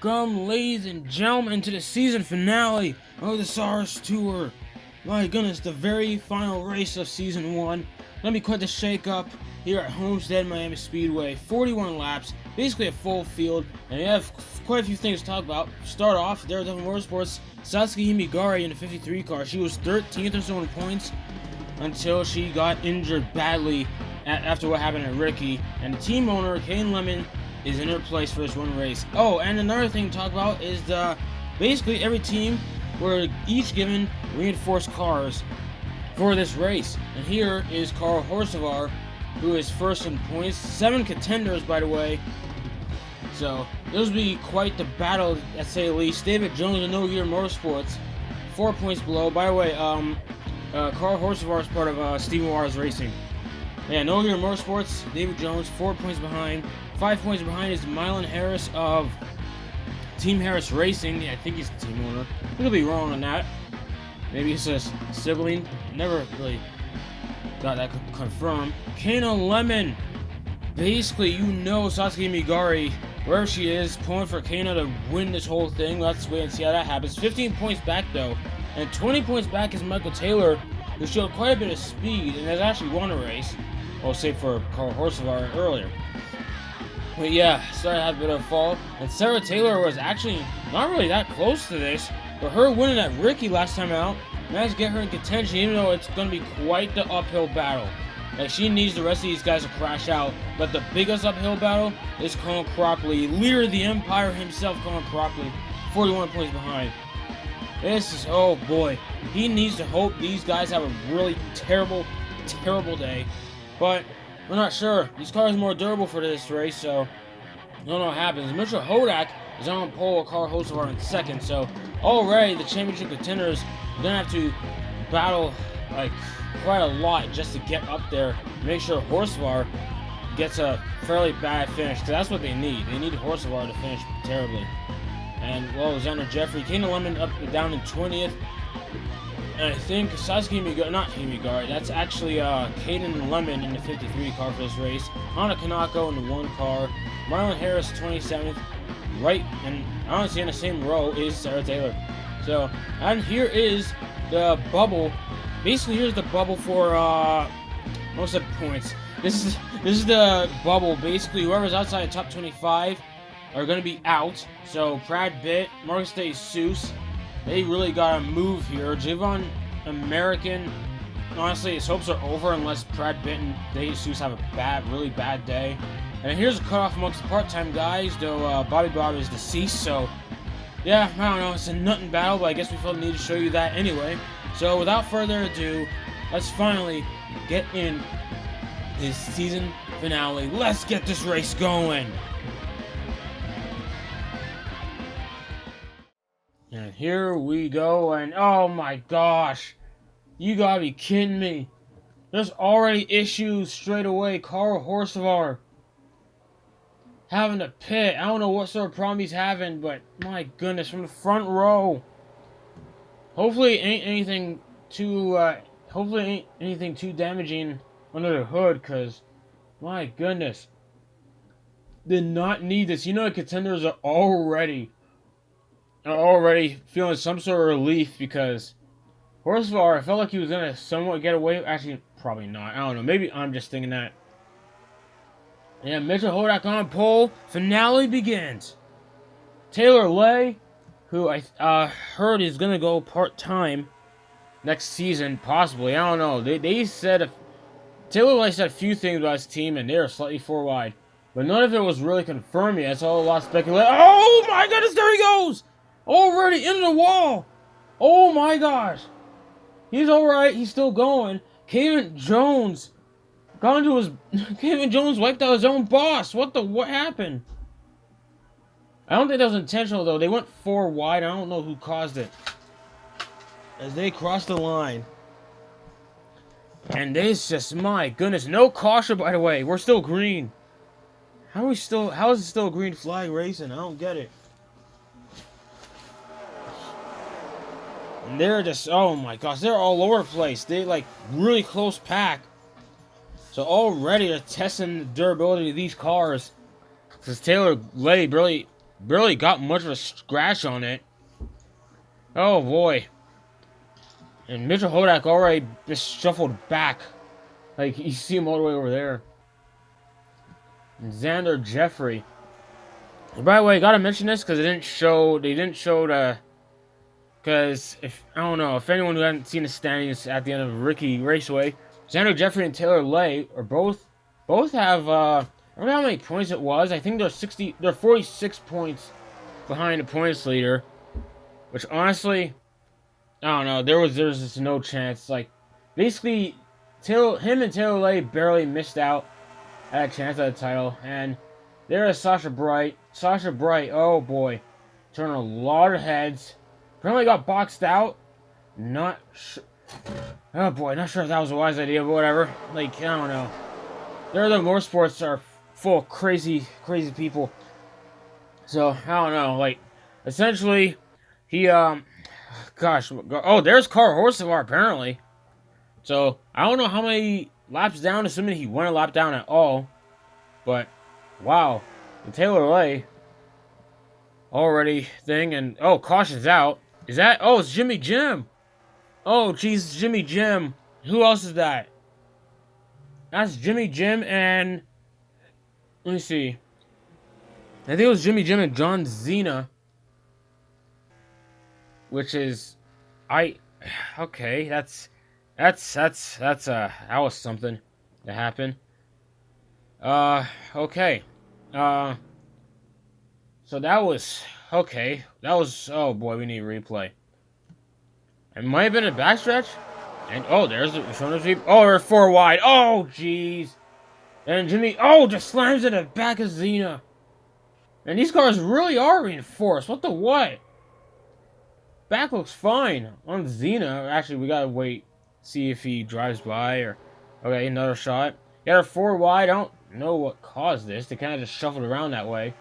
Welcome, ladies and gentlemen, to the season finale of the SARS Tour. My goodness, the very final race of season 1. Let me quite the shake-up here at Homestead-Miami Speedway. 41 laps, basically a full field, and we have quite a few things to talk about. Start off, Daredevil Motorsports, Sasuke Migari in the 53 car. She was 13th or so in points until she got injured badly after what happened at Ricky. And the team owner, Kane Lemon, is in her place for this one race. Oh, and another thing to talk about is basically every team were each given reinforced cars for this race. And here is Carl Horsevar, who is first in points. 7 contenders, by the way. So this will be quite the battle, at say the least. David Jones of No Gear Motorsports, 4 points below. By the way, Carl Horsevar is part of Steven Wars Racing. Yeah, No Gear Motorsports, David Jones, 4 points behind. 5 points behind is Mylan Harris of Team Harris Racing. Yeah, I think he's the team owner. I could be wrong on that. Maybe it's a sibling. Never really got that confirmed. Kano Lemon. Basically, you know Sasuke Migari, wherever she is, pulling for Kano to win this whole thing. Let's wait and see how that happens. 15 points back, though. And 20 points back is Michael Taylor, who showed quite a bit of speed and has actually won a race. Well, save for Carl Horsevar earlier. But yeah, started to have a bit of a fall. And Sarah Taylor was actually not really that close to this. But her winning at Ricky last time out managed to get her in contention, even though it's going to be quite the uphill battle. Like, she needs the rest of these guys to crash out. But the biggest uphill battle is Colin Cropley. Leader of the Empire himself, Colin Cropley. 41 points behind. This is, oh boy. He needs to hope these guys have a really terrible, terrible day. But we're not sure. These cars are more durable for this race, so I don't know what happens. Mitchell Hodak is on pole with Carl Horsevar in second, so already the championship contenders are going to have to battle like quite a lot just to get up there. Make sure Horsevar gets a fairly bad finish, because that's what they need. They need Horsevar to finish terribly. And, well, Xander Jeffrey, Kano Lemon up down in 20th. And I think Sasuke Migari, not Migari, that's actually Caden Lemon in the 53 car for this race. Hana Kanako in the 1 car. Marlon Harris 27th. Right, and honestly in the same row is Sarah Taylor. So, and here is the bubble. Basically, here's the bubble for most of the points. This is the bubble. Basically, whoever's outside the top 25 are going to be out. So, Brad Bitt, Marcus Day Seuss, they really got to move here. Javon American, honestly, his hopes are over unless Brad Bitt and Day Seuss have a really bad day. And here's a cutoff amongst the part-time guys, though Bobby Bob is deceased, so yeah, I don't know, it's a nuttin' battle, but I guess we felt the need to show you that anyway. So without further ado, let's finally get in this season finale. Let's get this race going. And here we go, and oh my gosh, you gotta be kidding me. There's already issues straight away. Carl Horsevar having to pit. I don't know what sort of problem he's having, but my goodness, from the front row. Hopefully ain't anything too damaging under the hood, cause my goodness, did not need this. You know the contenders are already feeling some sort of relief, because Horsevar, I felt like he was gonna somewhat get away. Actually, probably not. I don't know. Maybe I'm just thinking that. Yeah, Mitchell Hodak on pole. Finale begins. Taylor Lay, who I heard is gonna go part-time next season, possibly. I don't know. They said Taylor Lay said a few things about his team, and they are slightly 4 wide, but none of it was really confirmed yet. It's all a lot of speculation. Oh my goodness! There he goes. Already into the wall! Oh my gosh! He's alright, he's still going. Kevin Jones wiped out his own boss. What happened? I don't think that was intentional though. They went 4 wide. I don't know who caused it. As they crossed the line. And this just, my goodness, no caution by the way. We're still green. How is it still a green flag racing? I don't get it. And they're just, oh my gosh, they're all over the place. They like really close pack. So already they're testing the durability of these cars. Because Taylor Lay really barely got much of a scratch on it. Oh boy. And Mitchell Hodak already just shuffled back. Like, you see him all the way over there. And Xander Jeffrey. And by the way, I gotta mention this because they didn't show the. Because if I don't know if anyone who hadn't seen the standings at the end of Ricky Raceway, Xander Jeffrey and Taylor Lay are both have I don't know how many points it was. I think they're 46 points behind the points leader, which honestly I don't know. There was just no chance. Like basically, him and Taylor Lay barely missed out at a chance at the title, and there is Sasha Bright. Sasha Bright, oh boy, turning a lot of heads. Apparently got boxed out. Not sure. Oh boy, not sure if that was a wise idea, but whatever. Like, I don't know. The motorsports are full of crazy people. So, I don't know. Like, essentially, he, gosh. Oh, there's Carl Horsevar, apparently. So, I don't know how many laps down, assuming he went a lap down at all. But, wow. And Taylor Lay already thing, and, oh, caution's out. Is that? Oh, it's Jimmy Jim. Oh, jeez, Jimmy Jim. Who else is that? That's Jimmy Jim and... Let me see. I think it was Jimmy Jim and John Cena. Which is... Okay, that was something that happened. Okay. So that was... Okay, that was... Oh boy, we need a replay. It might have been a backstretch. And, oh, there's the shoulder sweep. Oh, they're 4 wide. Oh, jeez. And Jimmy, oh, just slams it at the back of Xena. And these cars really are reinforced. What the what? Back looks fine on Xena. Actually, we gotta wait. See if he drives by or... Okay, another shot. Yeah, they're 4 wide. I don't know what caused this. They kind of just shuffled around that way.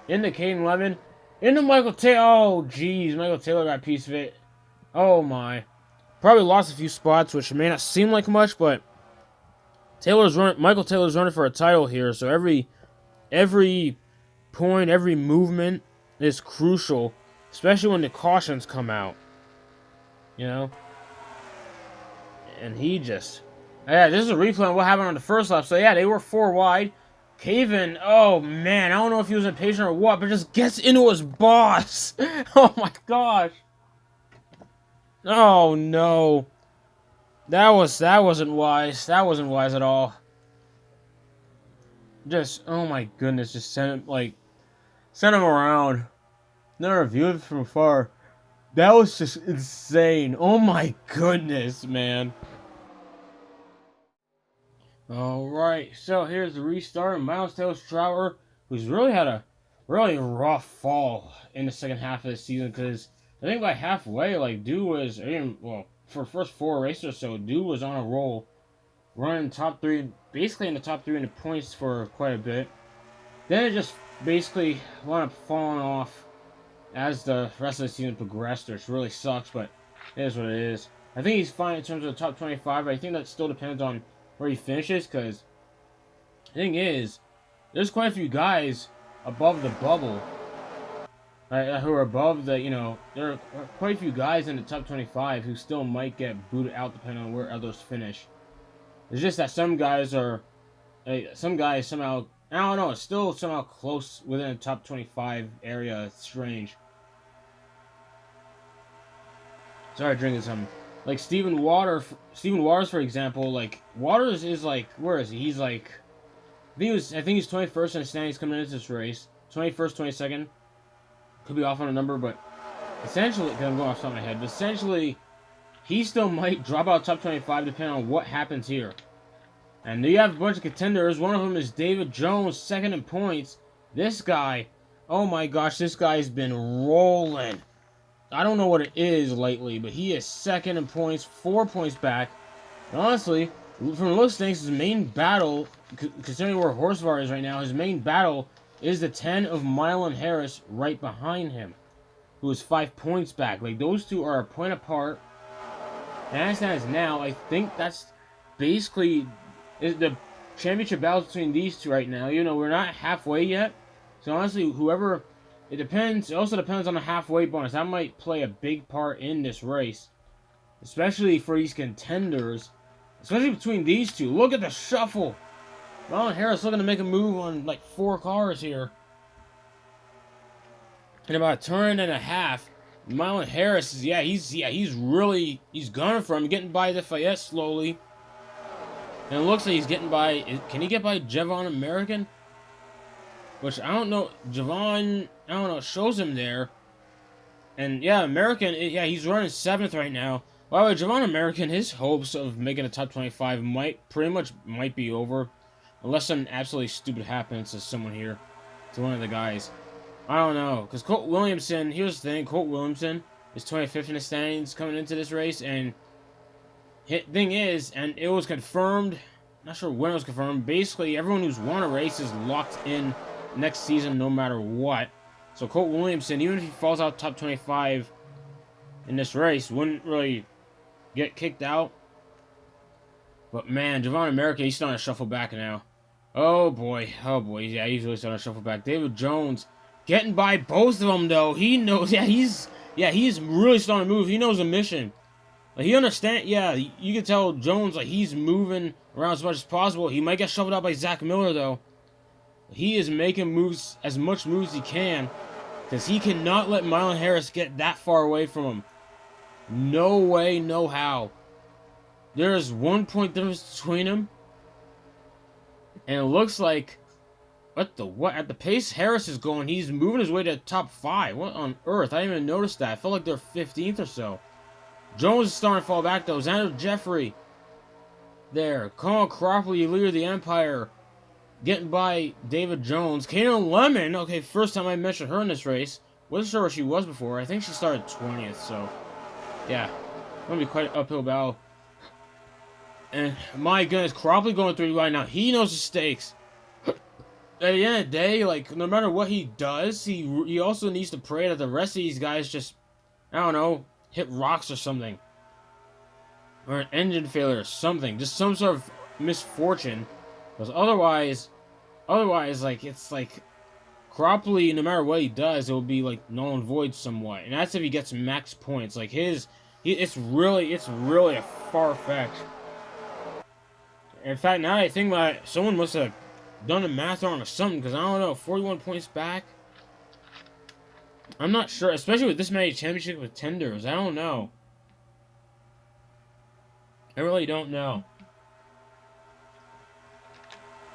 Into Caden Lemon. Into Michael Taylor. Oh, jeez. Michael Taylor got a piece of it. Oh, my. Probably lost a few spots, which may not seem like much, but Michael Taylor's running for a title here, so every point, every movement is crucial, especially when the cautions come out. You know? And he just... Yeah, this is a replay on what happened on the first lap. So, yeah, they were 4 wide. Caven, oh, man, I don't know if he was impatient or what, but just gets into his boss. Oh, my gosh. Oh, no. That wasn't wise. That wasn't wise at all. Just, oh, my goodness, just send him around. Never viewed from afar. That was just insane. Oh, my goodness, man. Alright, so here's the restart. Miles Taylor Strouter, who's really had a really rough fall in the second half of the season, because I think by halfway, like, dude was, well, for the first 4 races or so, dude was on a roll, running top 3, basically in the top 3 in the points for quite a bit. Then it just basically wound up falling off as the rest of the season progressed, which really sucks, but it is what it is. I think he's fine in terms of the top 25, but I think that still depends on where he finishes, because the thing is, there's quite a few guys above the bubble who are above the, there are quite a few guys in the top 25 who still might get booted out depending on where others finish. It's just that some guys somehow, I don't know, it's still somehow close within the top 25 area. It's strange. Sorry, drinking something. Like Steven Waters, for example, like, Waters is like, where is he? He's like, I think he's 21st in the standings coming into this race. 21st, 22nd. Could be off on a number, but essentially, because I'm going off the top of my head, but essentially, he still might drop out top 25 depending on what happens here. And you have a bunch of contenders. One of them is David Jones, second in points. This guy, oh my gosh, this guy's been rolling. I don't know what it is lately, but he is second in points, 4 points back. And honestly, from the looks of things, his main battle, considering where Horsevar is right now, his main battle is the 10 of Mylon Harris right behind him, who is 5 points back. Like, those two are a point apart. And as it is now, I think that's basically the championship battle between these two right now. We're not halfway yet. So honestly, whoever It depends. It also depends on the halfway bonus. That might play a big part in this race, especially for these contenders, especially between these two. Look at the shuffle. Marlon Harris looking to make a move on like 4 cars here. In about a turn and a half, Marlon Harris is he's gunning for him, getting by the Fayette slowly. And it looks like he's getting by. Can he get by Javon American? Which I don't know. Javon, I don't know, shows him there. And yeah, American, yeah, he's running 7th right now. By the way, Javon American, his hopes of making a top 25 might be over. Unless something absolutely stupid happens to someone here. To one of the guys. I don't know. Because Colt Williamson, here's the thing. Colt Williamson is 25th in the standings coming into this race. And thing is, and it was confirmed. Not sure when it was confirmed. Basically, everyone who's won a race is locked in next season no matter what. So Colt Williamson, even if he falls out top 25 in this race, wouldn't really get kicked out. But man, Javon America, he's starting to shuffle back now. Oh boy, yeah, he's really starting to shuffle back. David Jones getting by both of them though. He knows, he's really starting to move. He knows the mission. Like, he understands, you can tell Jones, like, he's moving around as much as possible. He might get shuffled out by Zach Miller though. He is making moves, as much moves as he can, because he cannot let Marlon Harris get that far away from him. No way, no how. There is 1 point difference between them. And it looks like, at the pace Harris is going, he's moving his way to the top 5. What on earth? I didn't even notice that. I felt like they're 15th or so. Jones is starting to fall back though. Xander Jeffrey. There. Colin Crawford, leader of the Empire. Getting by David Jones. Kaden Lemon. Okay, first time I mentioned her in this race. Wasn't sure where she was before. I think she started 20th, so yeah. Gonna be quite an uphill battle. And my goodness, Crawford going through right now. He knows the stakes. At the end of the day, like, no matter what he does, he also needs to pray that the rest of these guys just, I don't know, hit rocks or something. Or an engine failure or something. Just some sort of misfortune. Because otherwise, like, it's like, Cropley, no matter what he does, it will be, like, null and void somewhat. And that's if he gets max points. Like, it's really a far-fetched. In fact, now that I think about it, someone must have done the math wrong or something, because I don't know, 41 points back? I'm not sure, especially with this many championship contenders. I don't know. I really don't know.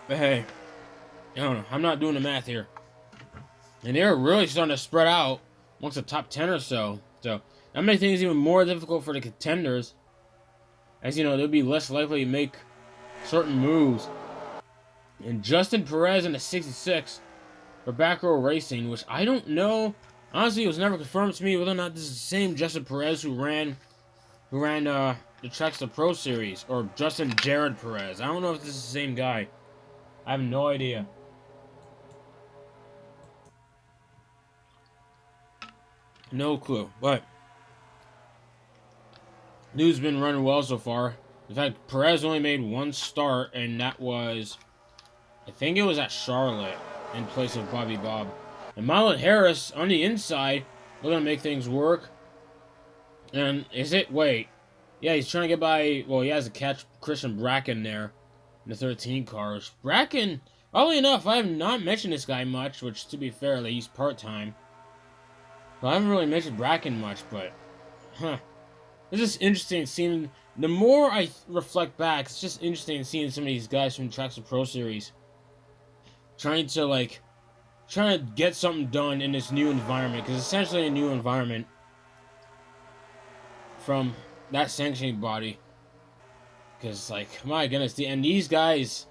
But hey, I don't know. I'm not doing the math here. And they're really starting to spread out amongst the top 10 or so. So, that makes things even more difficult for the contenders. As you know, they'll be less likely to make certain moves. And Justin Perez in the 66 for Back Row Racing, which I don't know. Honestly, it was never confirmed to me whether or not this is the same Justin Perez who ran the Tracks to Pro Series, or Justin Jared Perez. I don't know if this is the same guy. I have no idea. No clue. But dude's been running well so far. In fact, Perez only made one start, and that was, I think it was at Charlotte, in place of Bobby Bob. And Marlon Harris, on the inside, looking to make things work. And yeah, he's trying to get by, well, he has to catch Christian Bracken there in the 13 cars. Bracken, oddly enough, I have not mentioned this guy much, which, to be fair, he's part-time. Well, I haven't really mentioned Bracken much, but, it's just interesting seeing, the more I reflect back, it's just interesting seeing some of these guys from the Tracks to Pro Series trying to get something done in this new environment, because it's essentially a new environment from that sanctioning body. Because, like, my goodness, and these guys,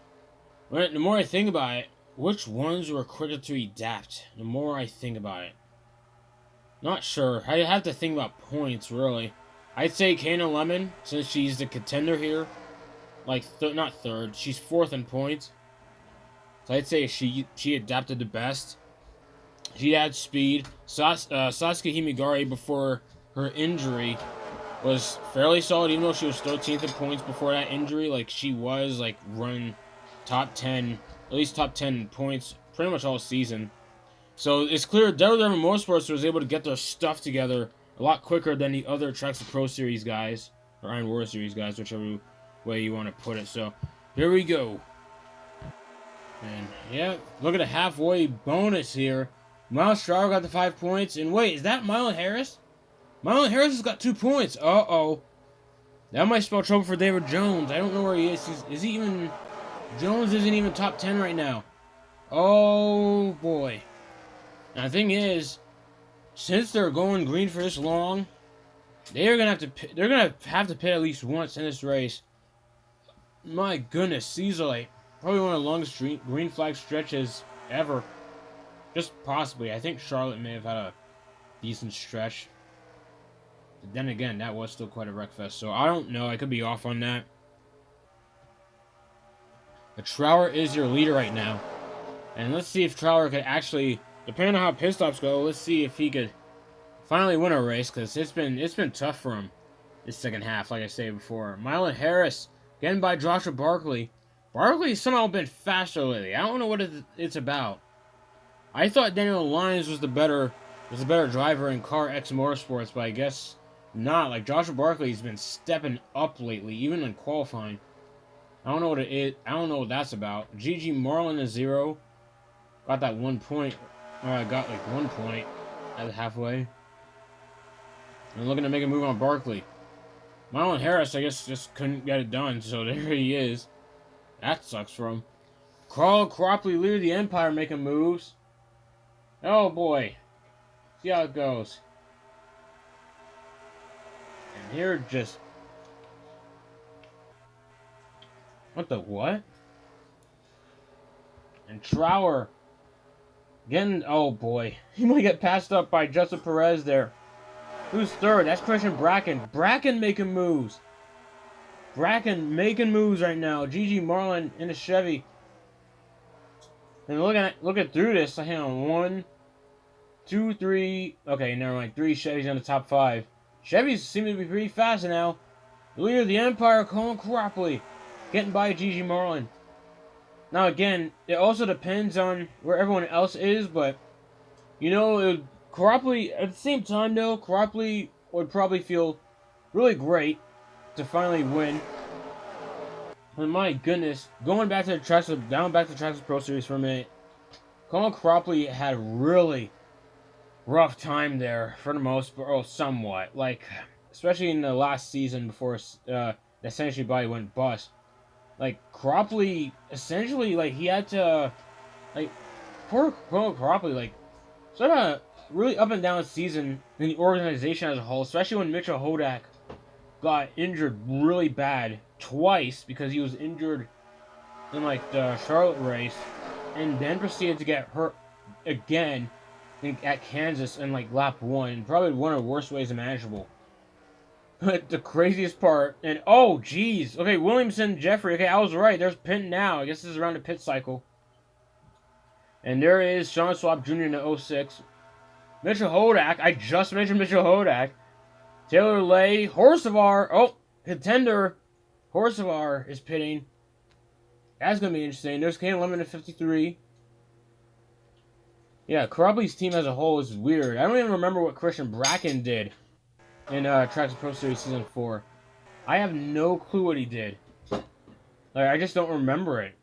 the more I think about it, which ones were quicker to adapt? The more I think about it. Not sure. I have to think about points, really. I'd say Kana Lemon, since she's the contender here. Like, not third, she's 4th in points. So I'd say she adapted the best. She had speed. Sasuke Himigari, before her injury, was fairly solid, even though she was 13th in points before that injury. Like, she was, like, running top 10, at least top 10 points pretty much all season. So it's clear Daredevil Motorsports was able to get their stuff together a lot quicker than the other Tracks Pro Series guys, or Iron War Series guys, whichever way you want to put it. So here we go. And yeah, look at the halfway bonus here. Miles Stroud got the 5 points. And wait, is that Mylon Harris? Mylon Harris has got 2 points. Uh-oh. That might spell trouble for David Jones. I don't know where he is. Is he even... Jones isn't even top 10 right now. Oh, boy. Now, the thing is, since they're going green for this long, they're gonna have to pit at least once in this race. My goodness, these are like probably one of the longest green flag stretches ever. Just possibly. I think Charlotte may have had a decent stretch. But then again, that was still quite a wreckfest. So I don't know. I could be off on that. But Trower is your leader right now. And let's see if Trower could actually, depending on how pit stops go, let's see if he could finally win a race. Because it's been tough for him this second half, like I said before. Mylon Harris getting by Joshua Barkley. Barkley's somehow been faster lately. I don't know what it's about. I thought Daniel Lyons was the better driver in Car X Motorsports, but I guess not. Like Joshua Barkley's been stepping up lately, even in qualifying. I don't know what it is. I don't know what that's about. GG Marlin is 0. Got that 1 point. Got like 1 point at the halfway. And looking to make a move on Barkley. Mylon Harris, I guess, just couldn't get it done, so there he is. That sucks for him. Carl Cropley leader the Empire making moves. Oh boy. See how it goes. And here just... What the what? And Trower getting... Oh boy. He might get passed up by Justin Perez there. Who's third? That's Christian Bracken. Bracken making moves. Bracken making moves right now. GG Marlin in a Chevy. And looking through this, hang on. 1, 2, 3. Okay, never mind. 3 Chevys in the top 5. Chevys seem to be pretty fast now. The leader of the Empire, Colin Cropley, getting by GG Marlin. Now again, it also depends on where everyone else is, but you know, Cropley at the same time though, Cropley would probably feel really great to finally win. And my goodness, going back to the Tracks Pro Series for a minute, Colin Cropley had really rough time there for the most part, or somewhat. Like, especially in the last season before essentially body went bust. Like, Cropley, essentially, like, he had to, like, poor Colin Cropley, like, sort of really up and down season in the organization as a whole, especially when Mitchell Hodak got injured really bad twice because he was injured in like the Charlotte race and then proceeded to get hurt again at Kansas in like lap 1, probably one of the worst ways imaginable. But the craziest part, and oh geez, okay, Williamson, Jeffrey, okay, I was right, there's pit now, I guess this is around the pit cycle. And there is Sean Swab Jr. in the 06. Mitchell Hodak, I just mentioned Mitchell Hodak. Taylor Lay, Horsevar, oh, contender, Horsevar is pitting. That's going to be interesting. There's Kane Lemon at 53. Yeah, Cropley's team as a whole is weird. I don't even remember what Christian Bracken did in Tracks Pro Series Season 4. I have no clue what he did. Like, I just don't remember it.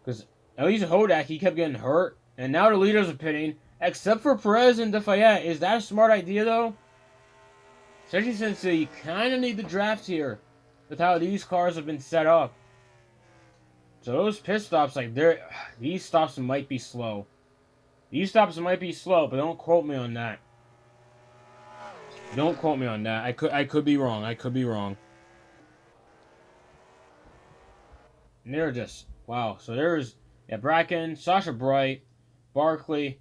Because at least Hodak, he kept getting hurt. And now the leaders are pitting. Except for Perez and Defayette. Is that a smart idea, though? Especially since you kind of need the draft here. With how these cars have been set up. So those pit stops, like, these stops might be slow. These stops might be slow, but don't quote me on that. Don't quote me on that. I could be wrong. I could be wrong. And they're just, wow. So there's, yeah, Bracken, Sasha Bright, Barkley.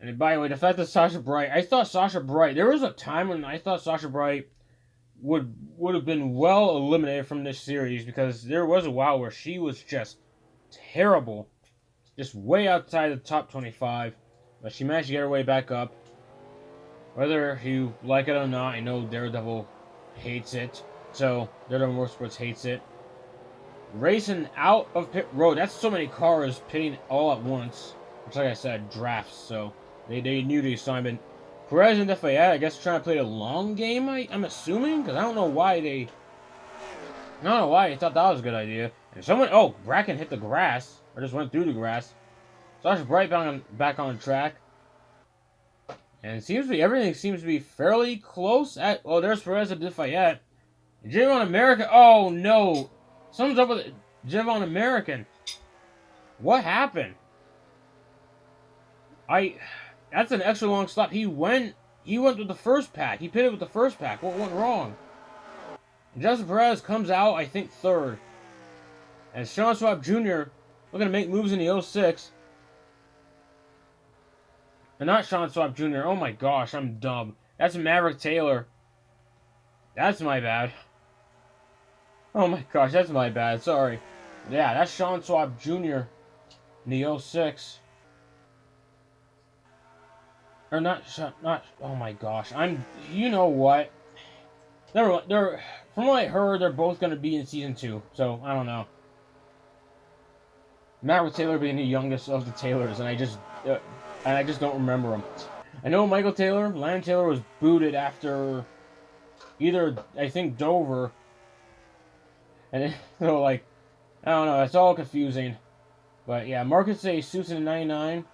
And by the way, the fact that Sasha Bright, I thought Sasha Bright, there was a time when I thought Sasha Bright would have been well eliminated from this series because there was a while where she was just terrible. Just way outside the top 25. But she managed to get her way back up. Whether you like it or not, I know Daredevil hates it. So, Daredevil Motorsports hates it. Racing out of pit road. That's so many cars pitting all at once. Which, like I said, drafts. So, They knew the assignment. Perez and Lafayette, I guess, trying to play a long game. I'm assuming, because I don't know why they thought that was a good idea. And someone, Bracken hit the grass, or just went through the grass. Sasha Bright back on track. And everything seems to be fairly close. There's Perez and Lafayette. Javon American. Oh no, something's up with Javon American. What happened? That's an extra long stop. He went with the first pack. He pitted with the first pack. What went wrong? Justin Perez comes out, I think, third. And Sean Swab Jr. looking to make moves in the 06. And not Sean Swab Jr. Oh my gosh, I'm dumb. That's Maverick Taylor. That's my bad. Oh my gosh, that's my bad. Sorry. Yeah, that's Sean Swab Jr. in the 06. Or not, oh my gosh. You know what? They're, from what I heard, they're both going to be in Season 2. So, I don't know. Maverick Taylor being the youngest of the Taylors, and I just don't remember him. I know Michael Taylor, Landon Taylor was booted after either, I think, Dover. And so, I don't know, it's all confusing. But yeah, Marcus A. suits in 99.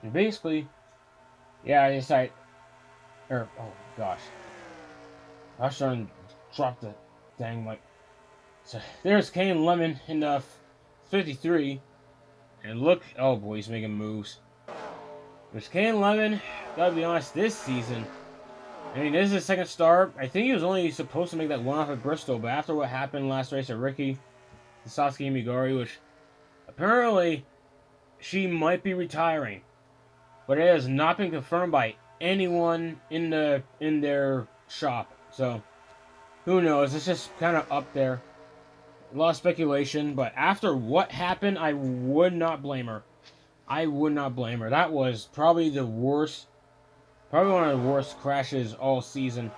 And basically, yeah, I decided, oh gosh. I was trying to drop the dang So there's Kane Lemon in the 53. And look, oh boy, he's making moves. There's Kane Lemon, gotta be honest, this season. I mean, this is his second start. I think he was only supposed to make that one off at Bristol, but after what happened last race at Ricky, Sasuke Migari, which apparently she might be retiring. But it has not been confirmed by anyone in their shop. So, who knows? It's just kind of up there. A lot of speculation, but after what happened, I would not blame her. I would not blame her. That was probably the worst, probably one of the worst crashes all season.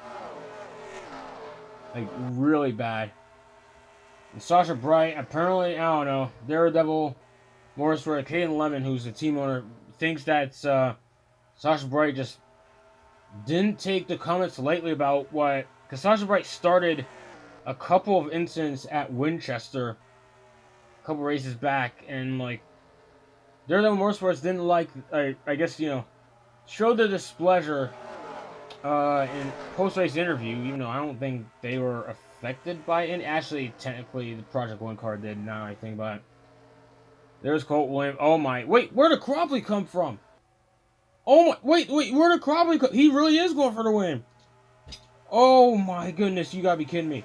Really bad. And Sasha Bright, apparently, I don't know, Daredevil, Morris for Caden Lemon, who's the team owner, thinks that Sasha Bright just didn't take the comments lightly about what... Because Sasha Bright started a couple of incidents at Winchester a couple races back, and, Daredevil Motorsports didn't I guess, showed their displeasure in post-race interview, even though I don't think they were affected by it. Actually, technically, the Project 1 car did, now I think about it. There's Colt Williams. Oh my, wait, where did Cropley come from? Oh my, wait, where did Cropley come? He really is going for the win. Oh my goodness, you gotta be kidding me.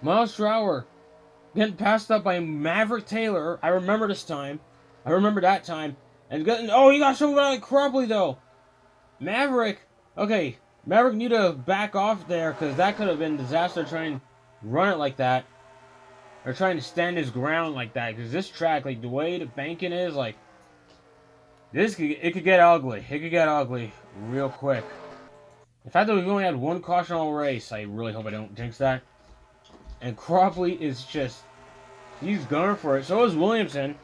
Miles Trower getting passed up by Maverick Taylor. I remember this time. I remember that time. And he got something like Cropley though. Maverick, okay, Maverick need to back off there because that could have been a disaster trying to run it like that. Or trying to stand his ground like that. Because this track, the way the banking is, it could get ugly. It could get ugly real quick. The fact that we've only had one caution all race, I really hope I don't jinx that. And Cropley is he's going for it. So is Williamson.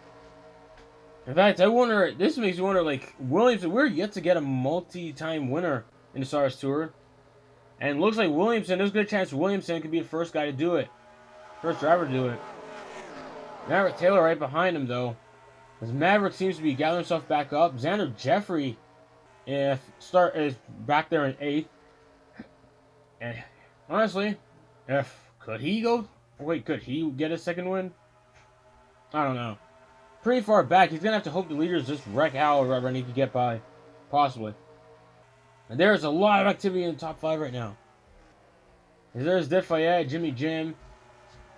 In fact, I wonder, this makes me wonder, Williamson, we're yet to get a multi-time winner in the SARS Tour. And it looks like Williamson, there's a good chance Williamson could be the first guy to do it. First driver to do it. Maverick Taylor right behind him, though. As Maverick seems to be gathering himself back up. Xander Jeffrey is back there in 8th. And honestly, could he get a second win? I don't know. Pretty far back. He's going to have to hope the leaders just wreck out or whatever and he can get by. Possibly. And there's a lot of activity in the top 5 right now. There's Defayette, Jimmy Jim,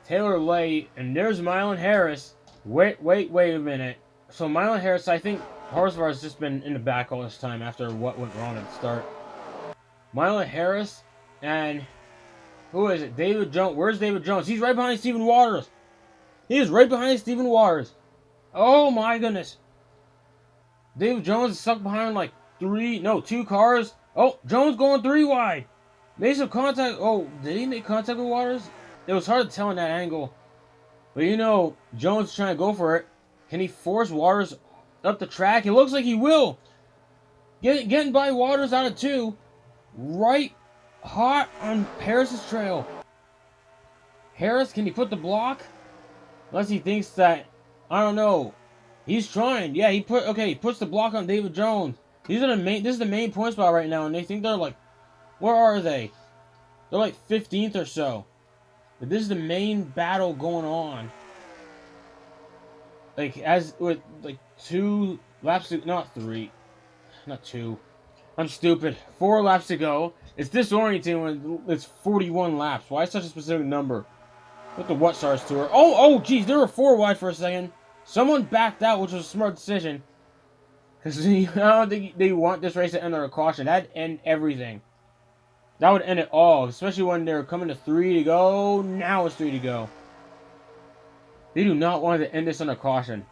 Taylor Lay, and there's Mylon Harris. Wait a minute. So Mylon Harris, I think Horsvar has just been in the back all this time after what went wrong at the start. Mylon Harris and who is it? David Jones. Where's David Jones? He's right behind Stephen Waters. He is right behind Stephen Waters. Oh my goodness. David Jones is stuck behind 2 cars. Oh, Jones going 3 wide. Made some contact. Oh, did he make contact with Waters? It was hard to tell in that angle. But Jones is trying to go for it. Can he force Waters up the track? It looks like he will. Getting by Waters out of 2. Right hot on Harris's trail. Harris, can he put the block? Unless he thinks that, I don't know. He's trying. Yeah, he puts the block on David Jones. This is the main point spot right now, and they think they're like, where are they? They're like 15th or so. But this is the main battle going on. Like, as with like 2 laps to, not 3. Not 2. I'm stupid. 4 laps to go. It's disorienting when it's 41 laps. Why such a specific number? With the What SARS Tour. Oh, geez, they were 4 wide for a second. Someone backed out, which was a smart decision. Because I don't think they want this race to end on a caution. That'd end everything. That would end it all. Especially when they're coming to 3 to go. Now it's 3 to go. They do not want to end this on a caution.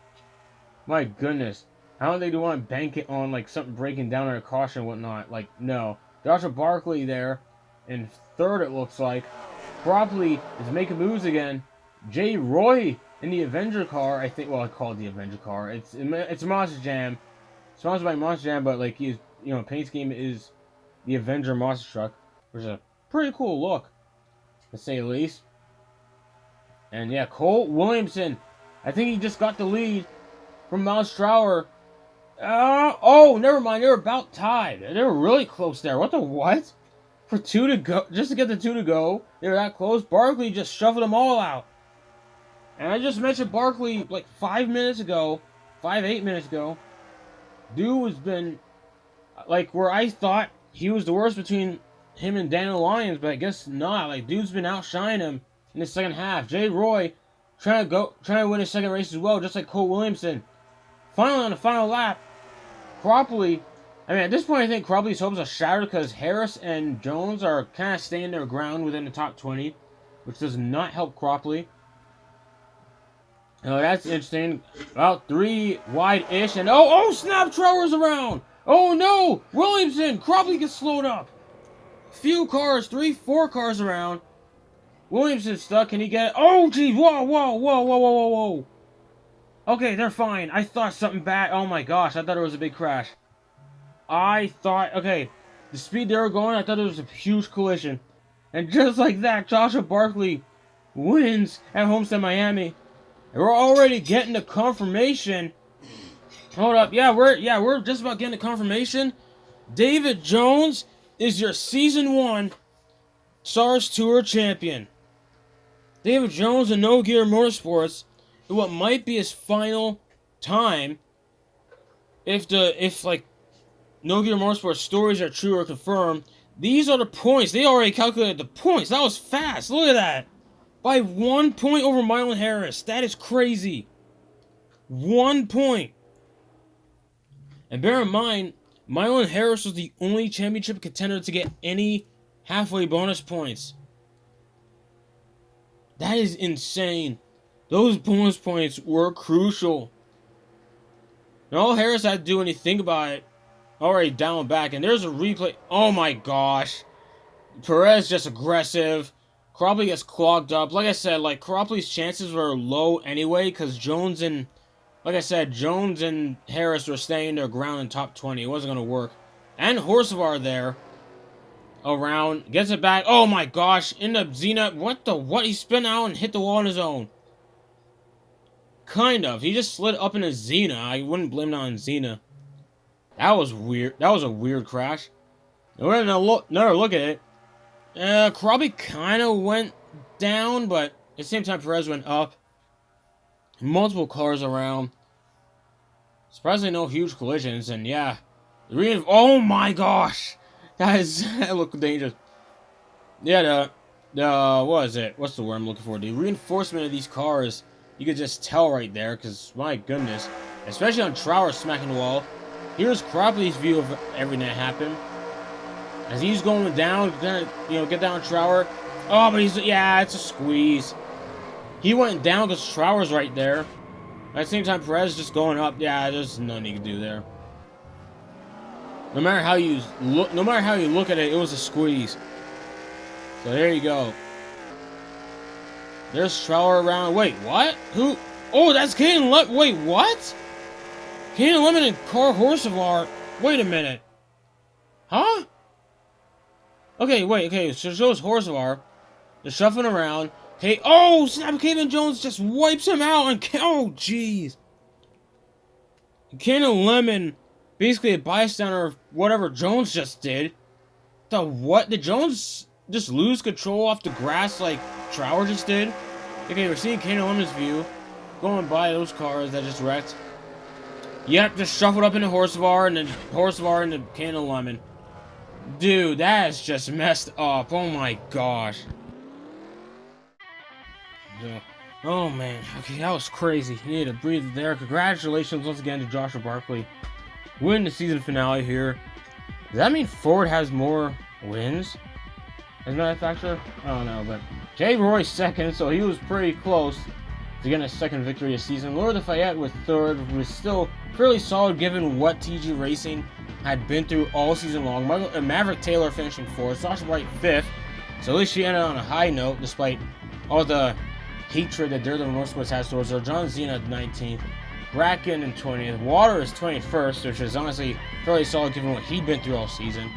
My goodness. How do they want to bank it on like something breaking down on a caution and whatnot? Like, no. Joshua Barkley there in 3rd, it looks like. Cropley is making moves again. Jay Roy in the Avenger car, I think. Well, I call it the Avenger car. It's Monster Jam, sponsored by Monster Jam, but like paint scheme is the Avenger monster truck, which is a pretty cool look, to say the least. And yeah, Cole Williamson, I think he just got the lead from Miles Strower. Oh, never mind. They were about tied. They were really close there. What? For 2 to go, just to get the 2 to go, they were that close. Barkley just shuffled them all out. And I just mentioned Barkley like 8 minutes ago. Dude has been like where I thought he was the worst between him and Daniel Lyons, but I guess not. Like, dude's been outshining him in the second half. Jay Roy trying to win his second race as well, just like Cole Williamson. Finally on the final lap, Cropley. I mean, at this point, I think Cropley's hopes are shattered because Harris and Jones are kind of staying their ground within the top 20, which does not help Cropley. Oh, that's interesting. About 3 wide-ish, and snap! Trower's around! Oh no! Williamson! Cropley gets slowed up. Few cars, 4 cars around. Williamson's stuck. Can he get it? Oh, geez! Whoa! Okay, they're fine. I thought something bad. Oh my gosh, I thought it was a big crash. The speed they were going, I thought it was a huge collision. And just like that, Joshua Barkley wins at Homestead-Miami. And we're already getting the confirmation. Hold up, we're just about getting the confirmation. David Jones is your Season 1 SARS Tour champion. David Jones in No Gear Motorsports in what might be his final time if No Gear Motorsports stories are true or confirmed. These are the points. They already calculated the points. That was fast. Look at that. By 1 point over Mylon Harris. That is crazy. 1 point. And bear in mind, Mylon Harris was the only championship contender to get any halfway bonus points. That is insane. Those bonus points were crucial. And all Harris had to do when you think about it, already down back, and there's a replay. Oh my gosh. Perez just aggressive. Cropley gets clogged up. Like I said, like Cropley's chances were low anyway, because Jones and Harris were staying their ground in top 20. It wasn't going to work. And Horsevar there. Around. Gets it back. Oh my gosh. In the Xena. What? He spun out and hit the wall on his own. Kind of. He just slid up in a Xena. I wouldn't blame that on Xena. That was weird. That was a weird crash. We're gonna another look at it. Cropley kind of went down, but at the same time, Perez went up. Multiple cars around. Surprisingly, no huge collisions, and yeah. Oh my gosh! That looked dangerous. Yeah, what is it? What's the word I'm looking for? The reinforcement of these cars, you could just tell right there, because my goodness. Especially on Trower smacking the wall. Here's Cropley's view of everything that happened. As he's going down, gonna, get down Trower. Oh, but it's a squeeze. He went down because Trower's right there. At the same time, Perez just going up. Yeah, there's nothing you can do there. No matter how you look at it, it was a squeeze. So there you go. There's Trower around. Wait, what? Who? Oh, that's Caden Lemon. Wait, what? Caden Lemon and Carl Horsevar. Wait a minute. Huh? Okay, wait, okay, so it shows Horsvar. They're shuffling around. Hey, oh, snap, Kevin Jones just wipes him out, and oh, jeez. Cannon Lemon, basically a bystander of whatever Jones just did. The what? Did Jones just lose control off the grass like Trower just did? Okay, we're seeing Cannon Lemon's view. Going by those cars that just wrecked. Yep, just shuffled up into Horsvar, and then Horsvar into Cannon Lemon. Dude, that is just messed up. Oh my gosh. Yeah. Oh man, okay, that was crazy. You need to breathe there. Congratulations once again to Joshua Barkley. Win the season finale here. Does that mean Ford has more wins as manufacturer? I don't know, but Jay Roy's second, so he was pretty close to getting a second victory this season. Lord Lafayette was third, was still fairly solid given what TG Racing had been through all season long. Maverick Taylor finishing fourth, Sasha Bright fifth, so at least she ended on a high note despite all the hatred that Daredevil Motorsports has towards her. John Cena 19th, Bracken in 20th, Water is 21st, which is honestly fairly solid given what he'd been through all season.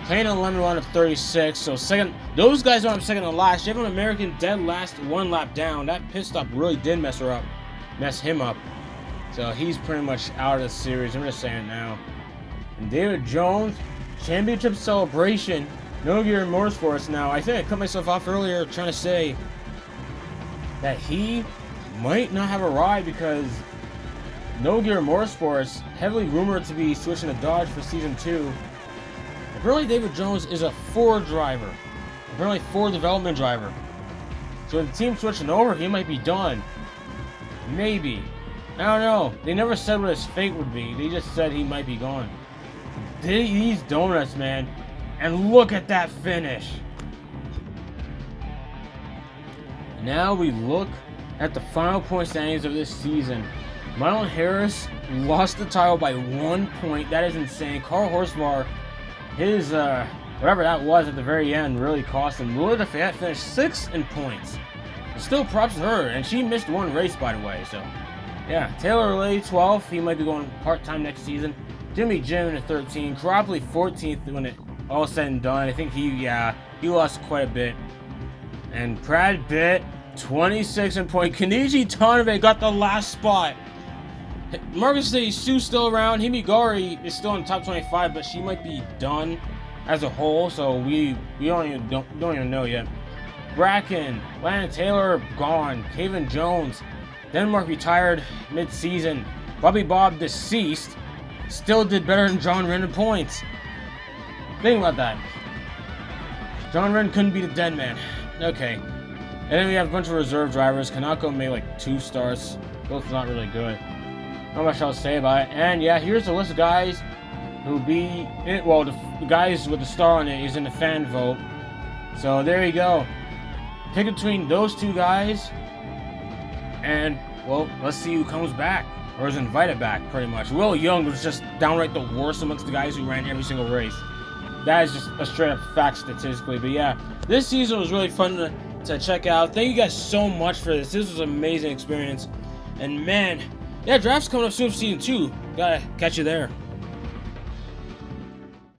Cannon Lemon wound up 36, so second. Those guys wound up second to last. Chevron American dead last, one lap down. That pit stop really did mess him up. So he's pretty much out of the series. I'm just saying it now. And David Jones, championship celebration. No Gear Motorsports. Now I think I cut myself off earlier trying to say that he might not have a ride because No Gear Motorsports, heavily rumored to be switching to Dodge for Season 2. Apparently David Jones is a Ford driver. Apparently Ford development driver. So with the team switching over, he might be done. Maybe. I don't know. They never said what his fate would be. They just said he might be gone. These donuts, man. And look at that finish. Now we look at the final point standings of this season. Mylon Harris lost the title by 1 point. That is insane. Carl Horsvar, his whatever that was at the very end, really cost him. Lord Lafayette finished 6th in points. Still props to her, and she missed one race, by the way. So yeah, Taylor Lay 12th. He might be going part-time next season. Jimmy Jim in 13th. Cropley 14th when it all said and done. I think he lost quite a bit. And Brad Bitt 26 in point. Kenichi Tanebe got the last spot. Marcus Day Sue's still around. Himigari is still in the top 25, but she might be done as a whole, so we don't even know yet. Bracken, Landon Taylor gone. Kevin Jones, Denmark retired mid-season. Bobby Bob deceased. Still did better than John Wren in points. Think about that. John Wren couldn't beat a dead man. Okay. And then we have a bunch of reserve drivers. Kanako made like 2 starts. Both not really good. Not much else to say about it. And yeah, here's the list of guys who be in, well, the guys with the star on it is in the fan vote. So there you go. Pick between those 2 guys, and well, let's see who comes back or is invited back. Pretty much. Will Young was just downright the worst amongst the guys who ran every single race. That is just a straight up fact statistically. But yeah, this season was really fun to check out. Thank you guys so much for this. This was an amazing experience. And man, yeah, draft's coming up soon for Season 2. Gotta catch you there.